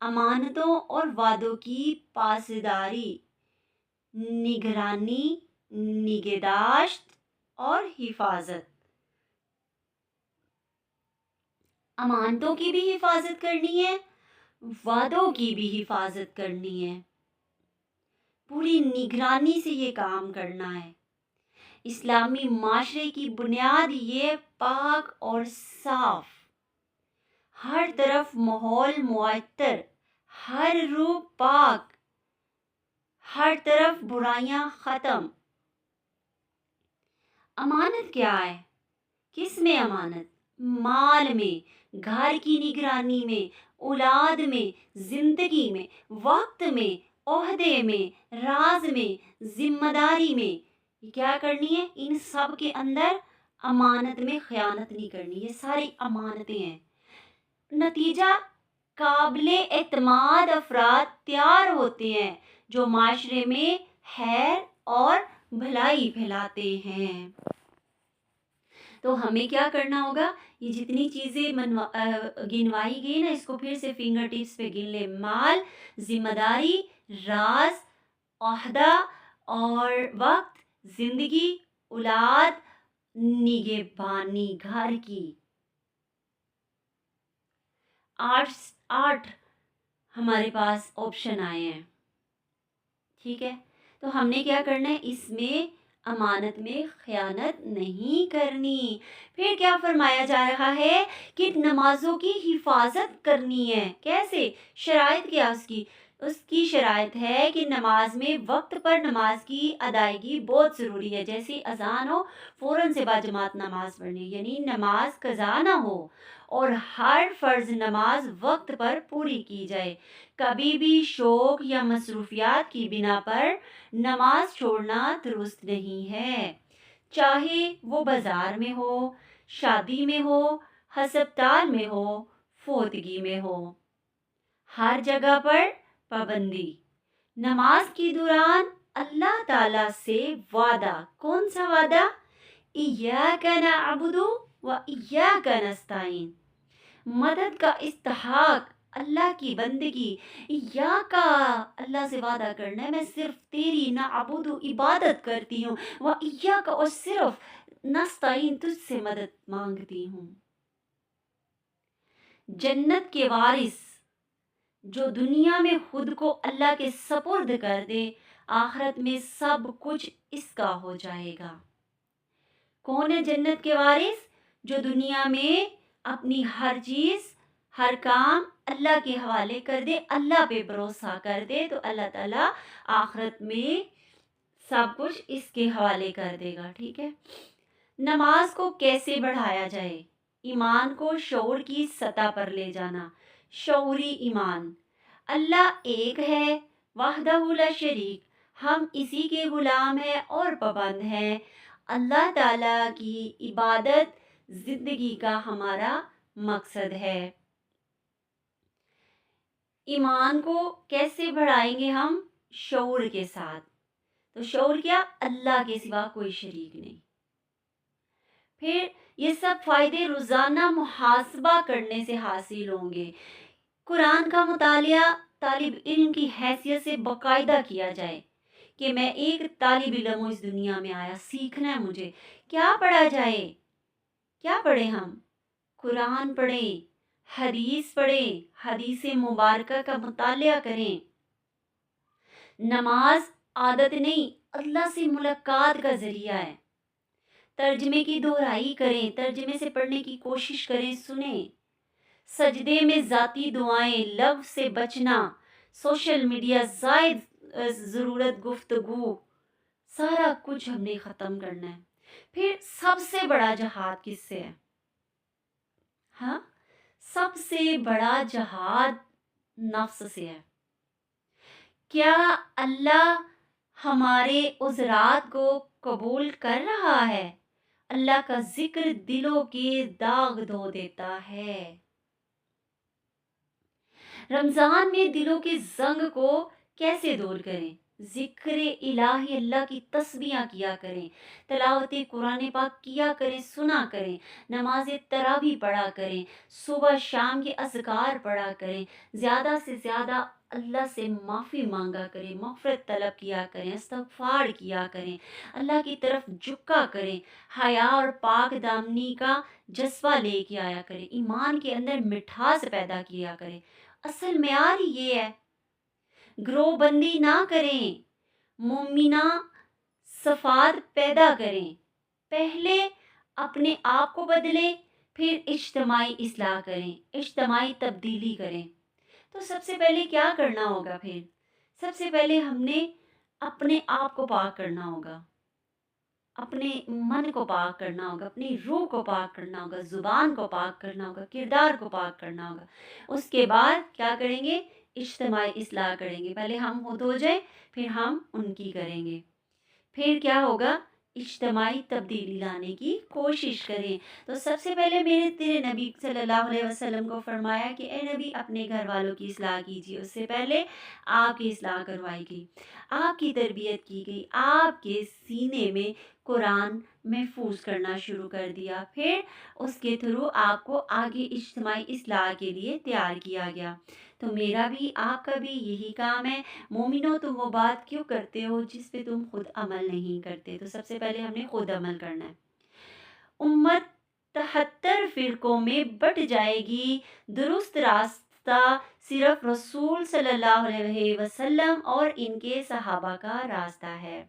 امانتوں اور وعدوں کی پاسداری، نگرانی، نگہداشت اور حفاظت۔ امانتوں کی بھی حفاظت کرنی ہے، وعدوں کی بھی حفاظت کرنی ہے، پوری نگرانی سے یہ کام کرنا ہے۔ اسلامی معاشرے کی بنیاد یہ پاک اور صاف، ہر طرف ماحول معطر، ہر روح پاک، ہر طرف برائیاں ختم۔ امانت کیا ہے؟ کس میں امانت؟ مال میں، گھر کی نگرانی میں، اولاد میں، زندگی میں، وقت میں، عہدے میں، راز میں، ذمہ داری میں۔ یہ کیا کرنی ہے؟ ان سب کے اندر امانت میں خیانت نہیں کرنی۔ یہ ساری امانتیں ہیں۔ نتیجہ، قابل اعتماد افراد تیار ہوتے ہیں جو معاشرے میں خیر اور بھلائی پھیلاتے ہیں۔ تو ہمیں کیا کرنا ہوگا؟ یہ جتنی چیزیں گنوائی گئی نا، اس کو پھر سے فنگر ٹپس پہ گن لیں۔ مال، ذمہ داری، راز، عہدہ اور وقت، زندگی، اولاد، نگہبانی گھر کی۔ 8 ہمارے پاس آپشن آئے ہیں، ٹھیک ہے؟ تو ہم نے کیا کرنا ہے؟ اس میں امانت میں خیانت نہیں کرنی۔ پھر کیا فرمایا جا رہا ہے کہ نمازوں کی حفاظت کرنی ہے۔ کیسے؟ شرائط کیا اس کی شرائط ہے کہ نماز میں وقت پر نماز کی ادائیگی بہت ضروری ہے۔ جیسے اذان ہو فوراً سے باجماعت نماز پڑھنی، یعنی نماز قضا نہ ہو، اور ہر فرض نماز وقت پر پوری کی جائے۔ کبھی بھی شوق یا مصروفیات کی بنا پر نماز چھوڑنا درست نہیں ہے، چاہے وہ بازار میں ہو، شادی میں ہو، ہسپتال میں ہو، فوتگی میں ہو، ہر جگہ پر پابندی۔ نماز کے دوران اللہ تعالیٰ سے وعدہ، کون سا وعدہ؟ ایاک نعبد و ایاک نستعین، مدد کا استحقاق، اللہ کی بندگی۔ ایاکا، اللہ سے وعدہ کرنا ہے میں صرف تیری نعبد عبادت کرتی ہوں، و ایاکا، اور صرف نستعین تجھ سے مدد مانگتی ہوں۔ جنت کے وارث جو دنیا میں خود کو اللہ کے سپرد کر دے، آخرت میں سب کچھ اس کا ہو جائے گا۔ کون ہے جنت کے وارث؟ جو دنیا میں اپنی ہر چیز، ہر کام اللہ کے حوالے کر دے، اللہ پہ بھروسہ کر دے، تو اللہ تعالیٰ آخرت میں سب کچھ اس کے حوالے کر دے گا، ٹھیک ہے؟ نماز کو کیسے بڑھایا جائے؟ ایمان کو شعور کی سطح پر لے جانا، شعوری ایمان۔ اللہ ایک ہے، وحدہ لا شریک، ہم اسی کے غلام ہیں اور پابند ہیں۔ اللہ تعالیٰ کی عبادت زندگی کا ہمارا مقصد ہے۔ ایمان کو کیسے بڑھائیں گے ہم؟ شعور کے ساتھ۔ تو شعور کیا؟ اللہ کے سوا کوئی شریک نہیں۔ پھر یہ سب فائدے روزانہ محاسبہ کرنے سے حاصل ہوں گے۔ قرآن کا مطالعہ طالب علم کی حیثیت سے باقاعدہ کیا جائے کہ میں ایک طالب علم ہوں، اس دنیا میں آیا، سیکھنا ہے مجھے۔ کیا پڑھا جائے؟ کیا پڑھیں ہم؟ قرآن پڑھیں، حدیث پڑھیں، حدیث مبارکہ کا مطالعہ کریں۔ نماز عادت نہیں، اللہ سے ملاقات کا ذریعہ ہے۔ ترجمے کی دہرائی کریں، ترجمے سے پڑھنے کی کوشش کریں، سنیں۔ سجدے میں ذاتی دعائیں، لغو سے بچنا، سوشل میڈیا، زائد ضرورت گفتگو، سارا کچھ ہم نے ختم کرنا ہے۔ پھر سب سے بڑا جہاد کس سے ہے؟ ہاں، سب سے بڑا جہاد نفس سے ہے۔ کیا اللہ ہمارے عذرات کو قبول کر رہا ہے؟ اللہ کا ذکر دلوں کے داغ دھو دیتا ہے۔ رمضان میں دلوں کے زنگ کو کیسے دور کریں؟ ذکر الہی اللہ کی تسبیح کیا کریں، تلاوت قرآن پاک کیا کریں، سنا کریں، نماز تراویح پڑھا کریں، صبح شام کے اذکار پڑھا کریں، زیادہ سے زیادہ اللہ سے معافی مانگا کریں، مغفرت طلب کیا کریں، استغفار کیا کریں، اللہ کی طرف جھکا کریں، حیا اور پاک دامنی کا جذبہ لے کے آیا کریں، ایمان کے اندر مٹھاس پیدا کیا کریں۔ اصل معیار یہ ہے، گروہ بندی نہ کریں، مومنہ صفات پیدا کریں، پہلے اپنے آپ کو بدلیں، پھر اجتماعی اصلاح کریں، اجتماعی تبدیلی کریں۔ تو سب سے پہلے کیا کرنا ہوگا؟ پھر سب سے پہلے ہم نے اپنے آپ کو پاک کرنا ہوگا، اپنے من کو پاک کرنا ہوگا، اپنی روح کو پاک کرنا ہوگا، زبان کو پاک کرنا ہوگا، کردار کو پاک کرنا ہوگا۔ اس کے بعد کیا کریں گے؟ اجتماعی اصلاح کریں گے۔ پہلے ہم خود ہو جائیں، پھر ہم ان کی کریں گے، پھر کیا ہوگا؟ اجتماعی تبدیلی لانے کی کوشش کریں۔ تو سب سے پہلے میرے تیرے نبی صلی اللہ علیہ وسلم کو فرمایا کہ اے نبی اپنے گھر والوں کی اصلاح کیجیے، اس سے پہلے آپ کی اصلاح کروائی گئی، آپ کی تربیت کی گئی، آپ کے سینے میں قرآن محفوظ کرنا شروع کر دیا، پھر اس کے تھرو آپ کو آگے اجتماعی اصلاح کے لیے تیار کیا گیا۔ تو میرا بھی آپ کا بھی یہی کام ہے۔ مومنو تم وہ بات کیوں کرتے ہو جس پہ تم خود عمل نہیں کرتے؟ تو سب سے پہلے ہم نے خود عمل کرنا ہے۔ امت 73 فرقوں میں بٹ جائے گی، درست راستہ صرف رسول صلی اللہ علیہ وسلم اور ان کے صحابہ کا راستہ ہے۔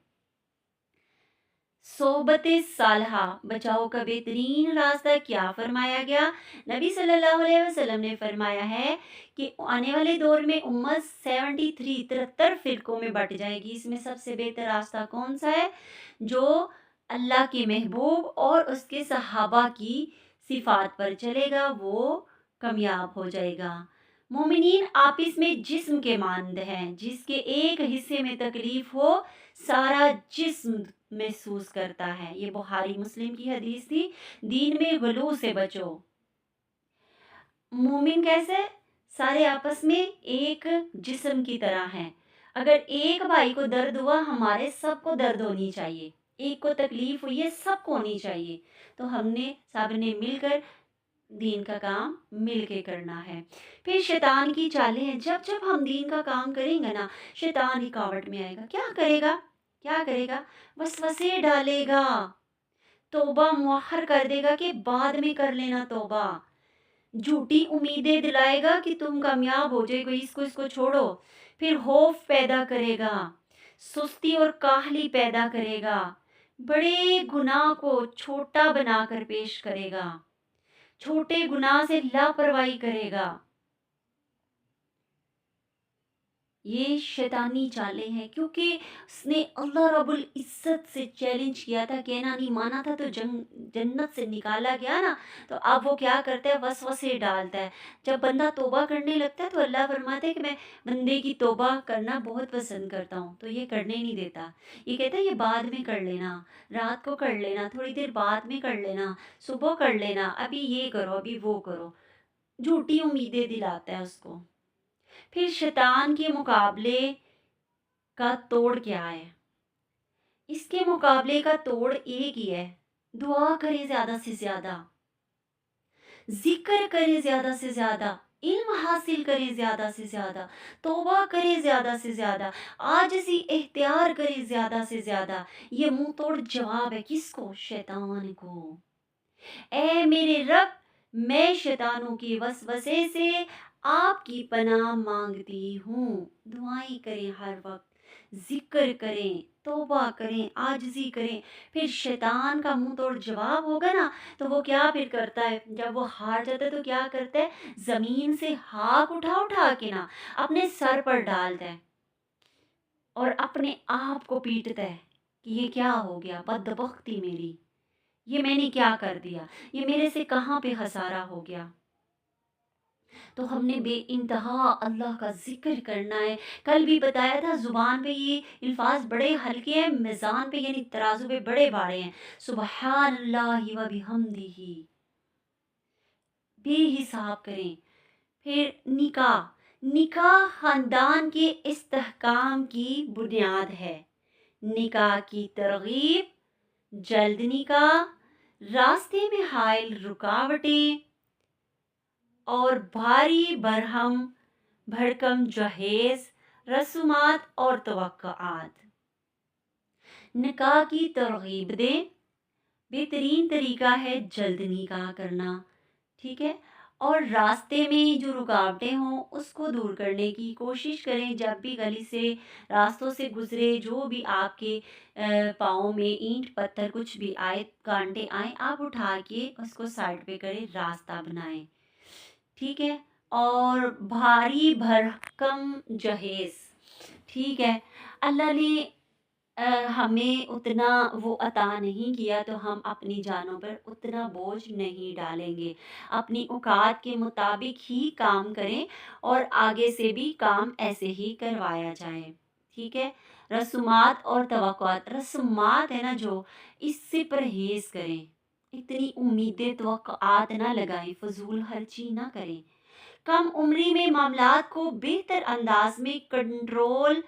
صحبت صالحہ بچاؤ کا بہترین راستہ کیا فرمایا گیا؟ نبی صلی اللہ علیہ وسلم نے فرمایا ہے کہ آنے والے دور میں امت 73 فرقوں میں بٹ جائے گی، اس میں سب سے بہتر راستہ کون سا ہے؟ جو اللہ کے محبوب اور اس کے صحابہ کی صفات پر چلے گا وہ کامیاب ہو جائے گا۔ مومنین آپس میں جسم کے مانند ہیں، جس کے ایک حصے میں تکلیف ہو سارا جسم محسوس کرتا ہے۔ یہ بخاری مسلم کی حدیث تھی۔ دین میں غلو سے بچو۔ مومن کیسے؟ سارے آپس میں ایک جسم کی طرح ہیں۔ اگر ایک بھائی کو درد ہوا، ہمارے سب کو درد ہونی چاہیے، ایک کو تکلیف ہوئی ہے سب کو ہونی چاہیے۔ تو ہم نے سب نے مل کر دین کا کام مل کے کرنا ہے۔ پھر شیطان کی چالیں ہیں، جب ہم دین کا کام کریں گے نا، شیطان رکاوٹ میں آئے گا۔ کیا کرے گا؟ وسوسے ڈالے گا، توبہ مؤخر کر دے گا کہ بعد میں کر لینا توبہ، جھوٹی امیدیں دلائے گا کہ تم کامیاب ہو جائے گے، اس کو چھوڑو، پھر خوف پیدا کرے گا، سستی اور کاہلی پیدا کرے گا، بڑے گناہ کو چھوٹا بنا کر پیش کرے گا، چھوٹے گناہ سے لاپرواہی کرے گا۔ یہ شیطانی چالیں ہیں، کیونکہ اس نے اللہ رب العزت سے چیلنج کیا تھا، کہنا نہیں مانا تھا تو جنت سے نکالا گیا نا۔ تو اب وہ کیا کرتا ہے؟ وسوسے ڈالتا ہے۔ جب بندہ توبہ کرنے لگتا ہے تو اللہ فرماتا ہے کہ میں بندے کی توبہ کرنا بہت پسند کرتا ہوں، تو یہ کرنے نہیں دیتا۔ یہ کہتا ہے یہ بعد میں کر لینا، رات کو کر لینا، تھوڑی دیر بعد میں کر لینا، صبح کر لینا، ابھی یہ کرو، ابھی وہ کرو، جھوٹی امیدیں دلاتا ہے اس کو۔ پھر شیطان کے مقابلے کا توڑ کیا ہے؟ اس کے مقابلے کا توڑ ایک ہی ہے، دعا کرے زیادہ سے زیادہ، ذکر کرے زیادہ سے زیادہ، علم حاصل کرے زیادہ سے زیادہ، توبہ کرے زیادہ سے زیادہ، عاجزی اختیار کرے زیادہ سے زیادہ۔ یہ منہ توڑ جواب ہے کس کو؟ شیطان کو۔ اے میرے رب، میں شیطانوں کے وسوسے سے آپ کی پناہ مانگتی ہوں۔ دعائیں کریں، ہر وقت ذکر کریں، توبہ کریں، عاجزی کریں۔ پھر شیطان کا منہ توڑ جواب ہوگا نا، تو وہ کیا پھر کرتا ہے؟ جب وہ ہار جاتا ہے تو کیا کرتا ہے؟ زمین سے ہاک اٹھا کے نا اپنے سر پر ڈالتا ہے اور اپنے آپ کو پیٹتا ہے کہ یہ کیا ہو گیا؟ بدبختی میری، یہ میں نے کیا کر دیا، یہ میرے سے کہاں پہ خسارہ ہو گیا۔ تو ہم نے بے انتہا اللہ کا ذکر کرنا ہے۔ کل بھی بتایا تھا زبان پہ یہ الفاظ بڑے ہلکے ہیں، میزان پہ یعنی ترازو پہ بڑے بھاری ہیں۔ سبحان اللہ و بحمدہ، بے حساب کریں۔ پھر نکاح، نکاح خاندان کے استحکام کی بنیاد ہے۔ نکاح کی ترغیب، جلد نکاح، راستے میں حائل رکاوٹیں اور بھاری برہم بھرکم جہیز، رسومات اور توقعات۔ نکاح کی ترغیب دیں، بہترین طریقہ ہے جلد نکاح کرنا، ٹھیک ہے، اور راستے میں جو رکاوٹیں ہوں اس کو دور کرنے کی کوشش کریں۔ جب بھی گلی سے راستوں سے گزرے، جو بھی آپ کے پاؤں میں اینٹ پتھر کچھ بھی آئے، کانٹے آئیں، آپ اٹھا کے اس کو سائڈ پہ کریں، راستہ بنائیں، ٹھیک ہے، اور بھاری بھرکم جہیز، ٹھیک ہے۔ اللہ نے ہمیں اتنا وہ عطا نہیں کیا تو ہم اپنی جانوں پر اتنا بوجھ نہیں ڈالیں گے، اپنی اوقات کے مطابق ہی کام کریں اور آگے سے بھی کام ایسے ہی کروایا جائے، ٹھیک ہے۔ رسومات اور توقعات، رسومات ہے نا جو، اس سے پرہیز کریں، اتنی امیدیں توقعات نہ لگائیں، فضول خرچی نہ کریں۔ کم عمری میں معاملات کو بہتر انداز میں کنٹرول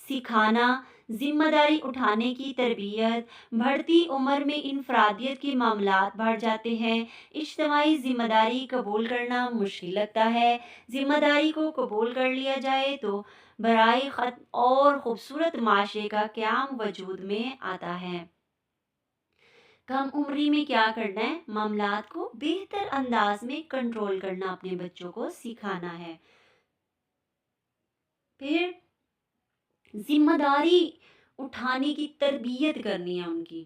سکھانا، ذمہ داری اٹھانے کی تربیت۔ بڑھتی عمر میں انفرادیت کے معاملات بڑھ جاتے ہیں، اجتماعی ذمہ داری قبول کرنا مشکل لگتا ہے۔ ذمہ داری کو قبول کر لیا جائے تو برائے ختم اور خوبصورت معاشرے کا قیام وجود میں آتا ہے۔ کم عمری میں کیا کرنا ہے؟ معاملات کو بہتر انداز میں کنٹرول کرنا، اپنے بچوں کو سکھانا ہے۔ پھر ذمہ داری اٹھانے کی تربیت کرنی ہے ان کی،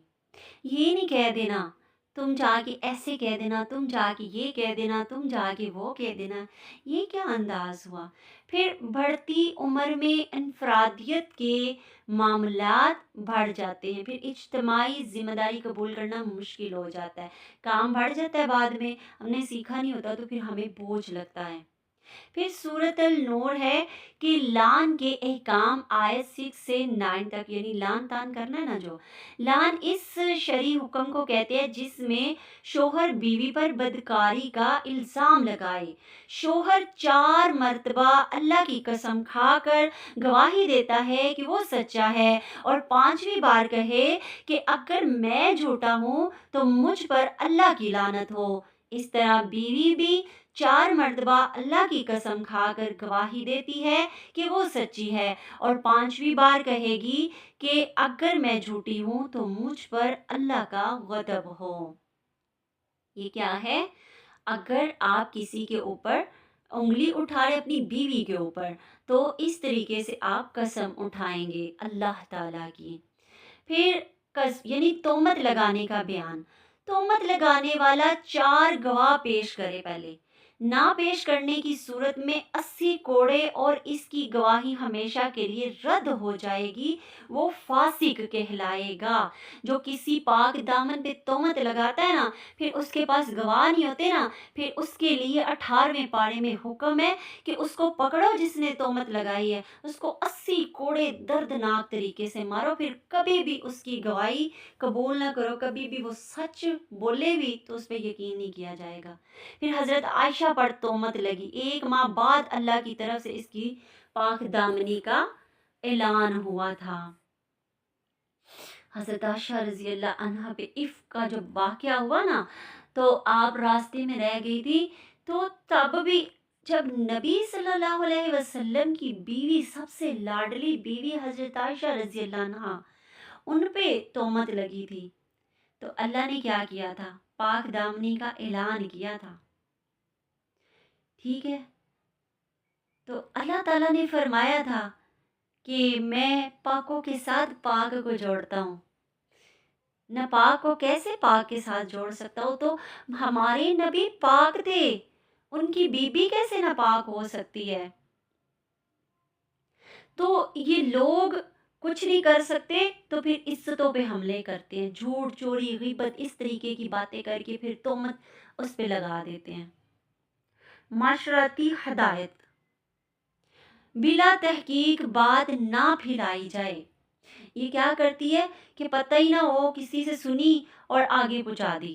یہ نہیں کہہ دینا تم جا کے ایسے کہہ دینا، تم جا کے یہ کہہ دینا، تم جا کے وہ کہہ دینا، یہ کیا انداز ہوا۔ پھر بڑھتی عمر میں انفرادیت کے معاملات بڑھ جاتے ہیں، پھر اجتماعی ذمہ داری قبول کرنا مشکل ہو جاتا ہے، کام بڑھ جاتا ہے، بعد میں ہم نے سیکھا نہیں ہوتا تو پھر ہمیں بوجھ لگتا ہے۔ پھر سورۃ النور ہے کہ لان کے احکام آیت 6 سے 9 تک، یعنی لان تان کرنا ہے نا جو، لان اس شرعی حکم کو کہتے ہیں جس میں شوہر بیوی پر بدکاری کا الزام لگائے، شوہر 4 مرتبہ اللہ کی قسم کھا کر گواہی دیتا ہے کہ وہ سچا ہے اور 5ویں بار کہے کہ اگر میں جھوٹا ہوں تو مجھ پر اللہ کی لعنت ہو۔ اس طرح بیوی بھی 4 مرتبہ اللہ کی قسم کھا کر گواہی دیتی ہے کہ وہ سچی ہے اور 5ویں بار کہے گی کہ اگر میں جھوٹی ہوں تو مجھ پر اللہ کا غضب ہو۔ یہ کیا ہے؟ اگر آپ کسی کے اوپر انگلی اٹھا رہے اپنی بیوی کے اوپر تو اس طریقے سے آپ قسم اٹھائیں گے اللہ تعالیٰ کی۔ پھر یعنی تہمت لگانے کا بیان، تہمت لگانے والا 4 گواہ پیش کرے پہلے، نہ پیش کرنے کی صورت میں 80 کوڑے اور اس کی گواہی ہمیشہ کے لیے رد ہو جائے گی، وہ فاسق کہلائے گا۔ جو کسی پاک دامن پہ تہمت لگاتا ہے نا، پھر اس کے پاس گواہ نہیں ہوتے نا، پھر اس کے لیے 18ویں پارے میں حکم ہے کہ اس کو پکڑو جس نے تہمت لگائی ہے، اس کو 80 کوڑے دردناک طریقے سے مارو، پھر کبھی بھی اس کی گواہی قبول نہ کرو، کبھی بھی وہ سچ بولے بھی تو اس پہ یقین نہیں کیا جائے گا۔ پھر حضرت عائشہ پر تہمت لگی، 1 ماہ بعد اللہ کی طرف سے اس کی پاک دامنی کا اعلان ہوا تھا۔ حضرت عائشہ رضی اللہ عنہا پہ عفق کا جب واقعہ ہوا نا تو آپ راستے میں رہ گئی تھی، تو تب بھی جب نبی صلی اللہ علیہ وسلم کی بیوی، سب سے لاڈلی بیوی حضرت عائشہ رضی اللہ عنہا، ان پہ تہمت لگی تھی تو اللہ نے کیا کیا تھا؟ پاک دامنی کا اعلان کیا تھا، ٹھیک ہے۔ تو اللہ تعالیٰ نے فرمایا تھا کہ میں پاکوں کے ساتھ پاک کو جوڑتا ہوں، ناپاک کو کیسے پاک کے ساتھ جوڑ سکتا ہوں؟ تو ہمارے نبی پاک تھے، ان کی بیوی کیسے ناپاک ہو سکتی ہے؟ تو یہ لوگ کچھ نہیں کر سکتے تو پھر عزتوں پہ حملے کرتے ہیں، جھوٹ چوری غیبت اس طریقے کی باتیں کر کے پھر تہمت اس پہ لگا دیتے ہیں۔ معاشرتی ہدایت، بلا تحقیق بات نہ پھیلائی جائے۔ یہ کیا کرتی ہے کہ پتہ ہی نہ ہو، کسی سے سنی اور آگے پہنچا دی،